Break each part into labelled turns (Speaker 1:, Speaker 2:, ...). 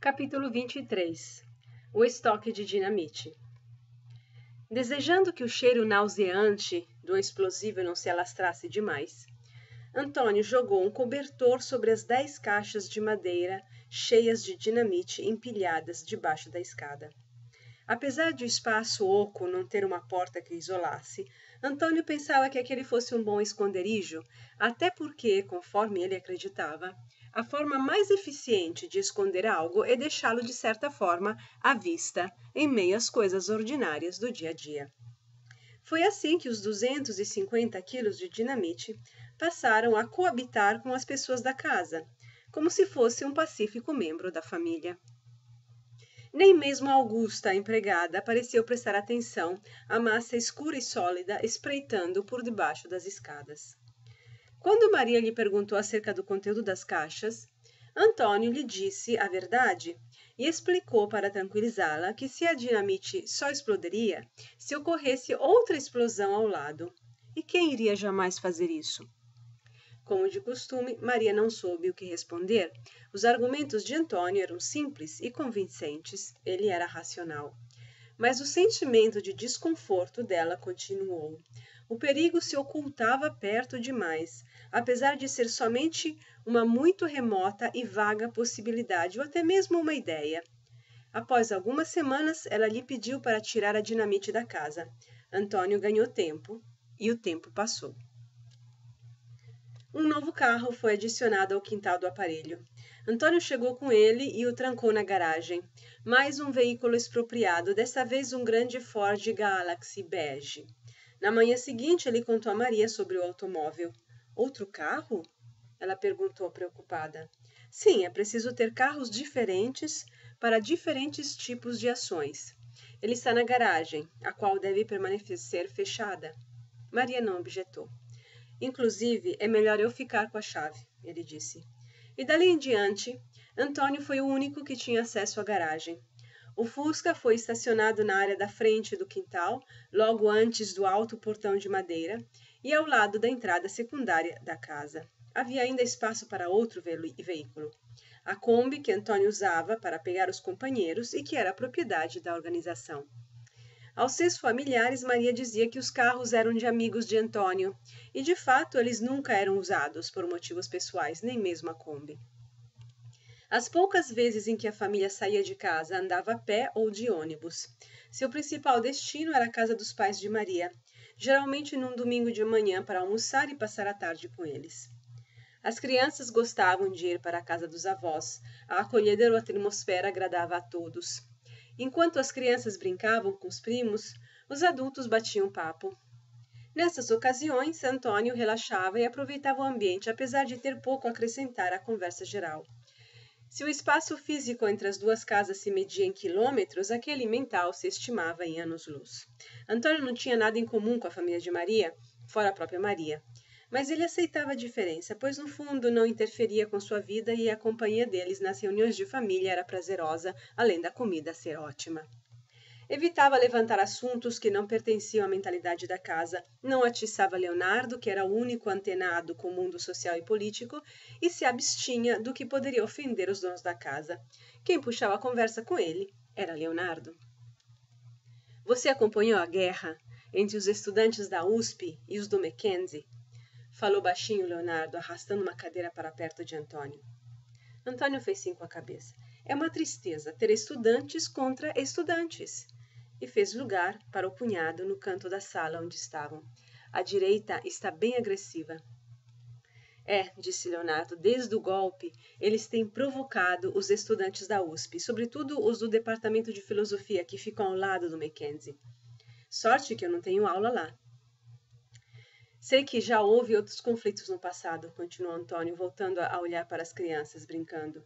Speaker 1: Capítulo 23. O estoque de dinamite. Desejando que o cheiro nauseante do explosivo não se alastrasse demais, Antônio jogou um cobertor sobre as 10 caixas de madeira cheias de dinamite empilhadas debaixo da escada. Apesar de o espaço oco não ter uma porta que isolasse, Antônio pensava que aquele fosse um bom esconderijo, até porque, conforme ele acreditava, a forma mais eficiente de esconder algo é deixá-lo de certa forma à vista, em meio às coisas ordinárias do dia a dia. Foi assim que os 250 quilos de dinamite passaram a coabitar com as pessoas da casa, como se fosse um pacífico membro da família. Nem mesmo Augusta, a empregada, pareceu prestar atenção à massa escura e sólida espreitando por debaixo das escadas. Quando Maria lhe perguntou acerca do conteúdo das caixas, Antônio lhe disse a verdade e explicou para tranquilizá-la que se a dinamite só explodiria se ocorresse outra explosão ao lado. E quem iria jamais fazer isso? Como de costume, Maria não soube o que responder. Os argumentos de Antônio eram simples e convincentes. Ele era racional. Mas o sentimento de desconforto dela continuou. O perigo se ocultava perto demais, apesar de ser somente uma muito remota e vaga possibilidade, ou até mesmo uma ideia. Após algumas semanas, ela lhe pediu para tirar a dinamite da casa. Antônio ganhou tempo, e o tempo passou. Um novo carro foi adicionado ao quintal do aparelho. Antônio chegou com ele e o trancou na garagem. Mais um veículo expropriado, dessa vez um grande Ford Galaxy bege. Na manhã seguinte, ele contou a Maria sobre o automóvel. Outro carro? Ela perguntou preocupada. Sim, é preciso ter carros diferentes para diferentes tipos de ações. Ele está na garagem, a qual deve permanecer fechada. Maria não objetou. Inclusive, é melhor eu ficar com a chave, ele disse. E dali em diante, Antônio foi o único que tinha acesso à garagem. O Fusca foi estacionado na área da frente do quintal, logo antes do alto portão de madeira, e ao lado da entrada secundária da casa. Havia ainda espaço para outro veículo. A Kombi que Antônio usava para pegar os companheiros e que era propriedade da organização. Aos seus familiares, Maria dizia que os carros eram de amigos de Antônio, e de fato eles nunca eram usados por motivos pessoais, nem mesmo a Kombi. As poucas vezes em que a família saía de casa, andava a pé ou de ônibus. Seu principal destino era a casa dos pais de Maria, geralmente num domingo de manhã para almoçar e passar a tarde com eles. As crianças gostavam de ir para a casa dos avós. A acolhedora atmosfera agradava a todos. Enquanto as crianças brincavam com os primos, os adultos batiam papo. Nessas ocasiões, Antônio relaxava e aproveitava o ambiente, apesar de ter pouco a acrescentar à conversa geral. Se o espaço físico entre as duas casas se media em quilômetros, aquele mental se estimava em anos-luz. Antônio não tinha nada em comum com a família de Maria, fora a própria Maria. Mas ele aceitava a diferença, pois no fundo não interferia com sua vida e a companhia deles nas reuniões de família era prazerosa, além da comida ser ótima. Evitava levantar assuntos que não pertenciam à mentalidade da casa, não atiçava Leonardo, que era o único antenado com o mundo social e político, e se abstinha do que poderia ofender os donos da casa. Quem puxava a conversa com ele era Leonardo. Você acompanhou a guerra entre os estudantes da USP e os do Mackenzie? Falou baixinho Leonardo, arrastando uma cadeira para perto de Antônio. Antônio fez sim com a cabeça. É uma tristeza ter estudantes contra estudantes. E fez lugar para o punhado no canto da sala onde estavam. A direita está bem agressiva. É, disse Leonardo, desde o golpe, eles têm provocado os estudantes da USP, sobretudo os do departamento de filosofia que ficam ao lado do Mackenzie. Sorte que eu não tenho aula lá. Sei que já houve outros conflitos no passado, continuou Antônio, voltando a olhar para as crianças, brincando.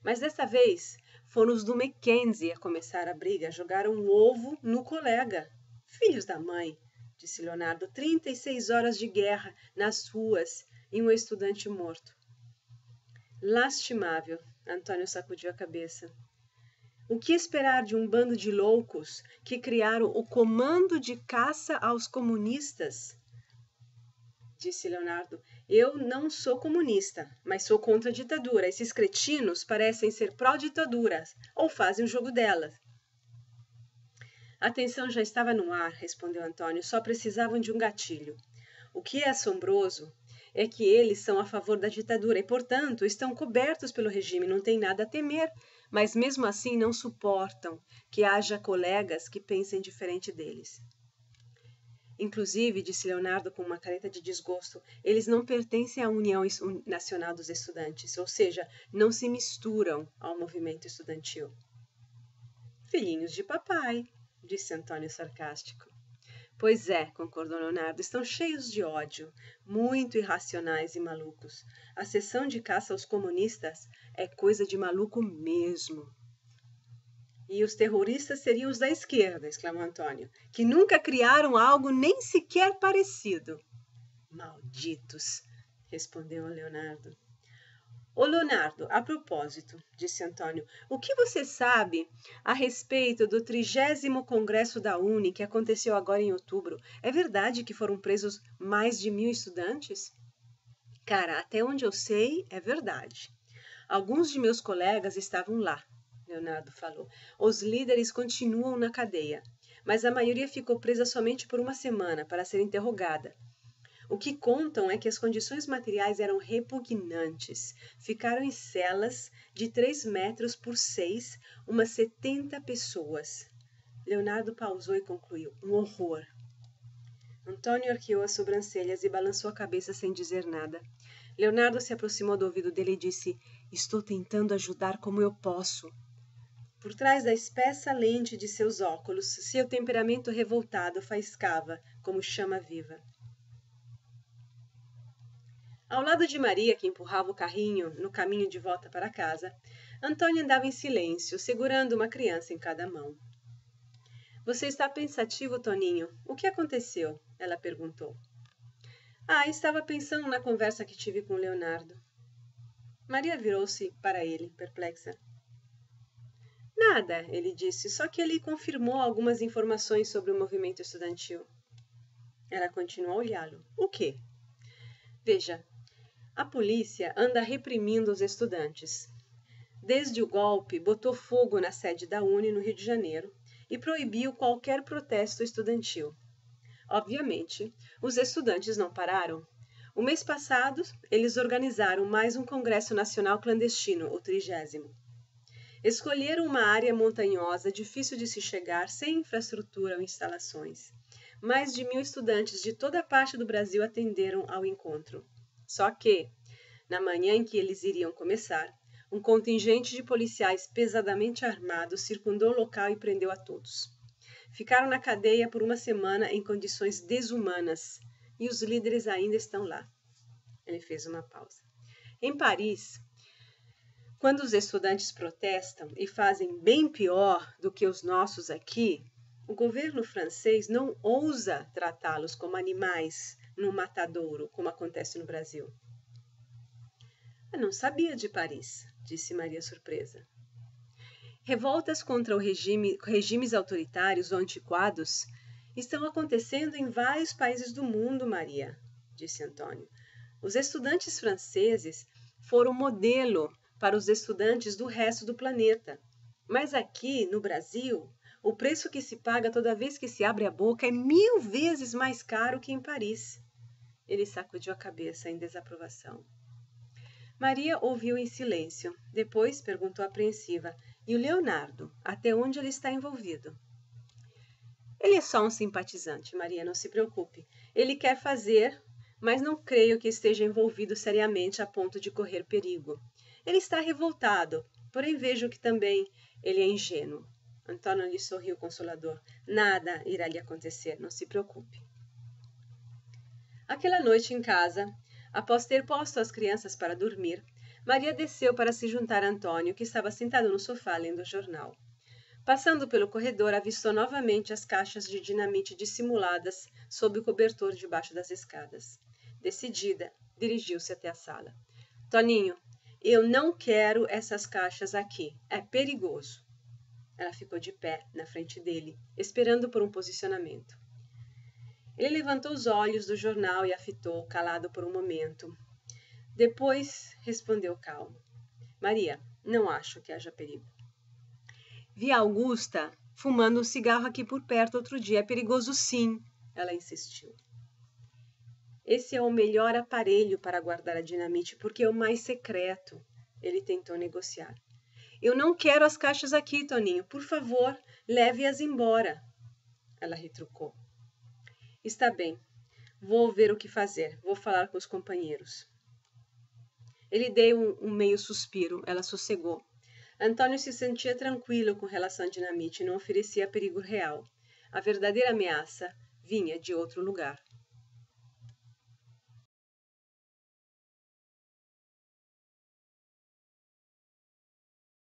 Speaker 1: Mas dessa vez foram os do Mackenzie a começar a briga, jogaram um ovo no colega. Filhos da mãe, disse Leonardo, 36 horas de guerra nas ruas e um estudante morto. Lastimável, Antônio sacudiu a cabeça. O que esperar de um bando de loucos que criaram o comando de caça aos comunistas? disse Leonardo. Eu não sou comunista, mas sou contra a ditadura. Esses cretinos parecem ser pró-ditadura ou fazem o jogo delas. A tensão já estava no ar, respondeu Antônio. Só precisavam de um gatilho. O que é assombroso é que eles são a favor da ditadura e, portanto, estão cobertos pelo regime, não têm nada a temer, mas mesmo assim não suportam que haja colegas que pensem diferente deles. Inclusive, disse Leonardo com uma careta de desgosto, eles não pertencem à União Nacional dos Estudantes, ou seja, não se misturam ao movimento estudantil. Filhinhos de papai, disse Antônio sarcástico. Pois é, concordou Leonardo, estão cheios de ódio, muito irracionais e malucos. A sessão de caça aos comunistas é coisa de maluco mesmo. E os terroristas seriam os da esquerda, exclamou Antônio, que nunca criaram algo nem sequer parecido. Malditos, respondeu Leonardo. Ô Leonardo, a propósito, disse Antônio, o que você sabe a respeito do 30º Congresso da UNE que aconteceu agora em outubro? É verdade que foram presos mais de 1000 estudantes? Cara, até onde eu sei, é verdade. Alguns de meus colegas estavam lá, Leonardo falou. Os líderes continuam na cadeia, mas a maioria ficou presa somente por uma semana para ser interrogada. O que contam é que as condições materiais eram repugnantes. Ficaram em celas de 3 metros por 6, umas 70 pessoas. Leonardo pausou e concluiu. Um horror. Antônio arqueou as sobrancelhas e balançou a cabeça sem dizer nada. Leonardo se aproximou do ouvido dele e disse, estou tentando ajudar como eu posso. Por trás da espessa lente de seus óculos, seu temperamento revoltado faiscava como chama viva. Ao lado de Maria, que empurrava o carrinho no caminho de volta para casa, Antônio andava em silêncio, segurando uma criança em cada mão. Você está pensativo, Toninho? O que aconteceu? Ela perguntou. Estava pensando na conversa que tive com Leonardo. Maria virou-se para ele, perplexa. Nada, ele disse, só que ele confirmou algumas informações sobre o movimento estudantil. Ela continuou a olhá-lo. O quê? Veja, a polícia anda reprimindo os estudantes. Desde o golpe, botou fogo na sede da UNE no Rio de Janeiro e proibiu qualquer protesto estudantil. Obviamente, os estudantes não pararam. O mês passado, eles organizaram mais um Congresso Nacional Clandestino, o 30º. Escolheram uma área montanhosa, difícil de se chegar, sem infraestrutura ou instalações. Mais de 1000 estudantes de toda a parte do Brasil atenderam ao encontro. Só que, na manhã em que eles iriam começar, um contingente de policiais pesadamente armados circundou o local e prendeu a todos. Ficaram na cadeia por uma semana em condições desumanas e os líderes ainda estão lá. Ele fez uma pausa. Em Paris, quando os estudantes protestam e fazem bem pior do que os nossos aqui, o governo francês não ousa tratá-los como animais no matadouro, como acontece no Brasil. Eu não sabia de Paris, disse Maria surpresa. Revoltas contra regimes autoritários ou antiquados estão acontecendo em vários países do mundo, Maria, disse Antônio. Os estudantes franceses foram modelo para os estudantes do resto do planeta. Mas aqui, no Brasil, o preço que se paga toda vez que se abre a boca é 1000 vezes mais caro que em Paris. Ele sacudiu a cabeça em desaprovação. Maria ouviu em silêncio. Depois perguntou apreensiva. E o Leonardo? Até onde ele está envolvido? Ele é só um simpatizante, Maria, não se preocupe. Ele quer fazer, mas não creio que esteja envolvido seriamente a ponto de correr perigo. Ele está revoltado, porém vejo que também ele é ingênuo. Antônio lhe sorriu consolador. Nada irá lhe acontecer, não se preocupe. Aquela noite em casa, após ter posto as crianças para dormir, Maria desceu para se juntar a Antônio, que estava sentado no sofá lendo o jornal. Passando pelo corredor, avistou novamente as caixas de dinamite dissimuladas sob o cobertor debaixo das escadas. Decidida, dirigiu-se até a sala. Toninho, eu não quero essas caixas aqui. É perigoso. Ela ficou de pé na frente dele, esperando por um posicionamento. Ele levantou os olhos do jornal e a fitou, calado por um momento. Depois respondeu calmo. Maria, não acho que haja perigo. Vi a Augusta fumando um cigarro aqui por perto outro dia. É perigoso sim, ela insistiu. Esse é o melhor aparelho para guardar a dinamite, porque é o mais secreto. Ele tentou negociar. Eu não quero as caixas aqui, Toninho. Por favor, leve-as embora. Ela retrucou. Está bem. Vou ver o que fazer. Vou falar com os companheiros. Ele deu um meio suspiro. Ela sossegou. Antônio se sentia tranquilo com relação à dinamite e não oferecia perigo real. A verdadeira ameaça vinha de outro lugar.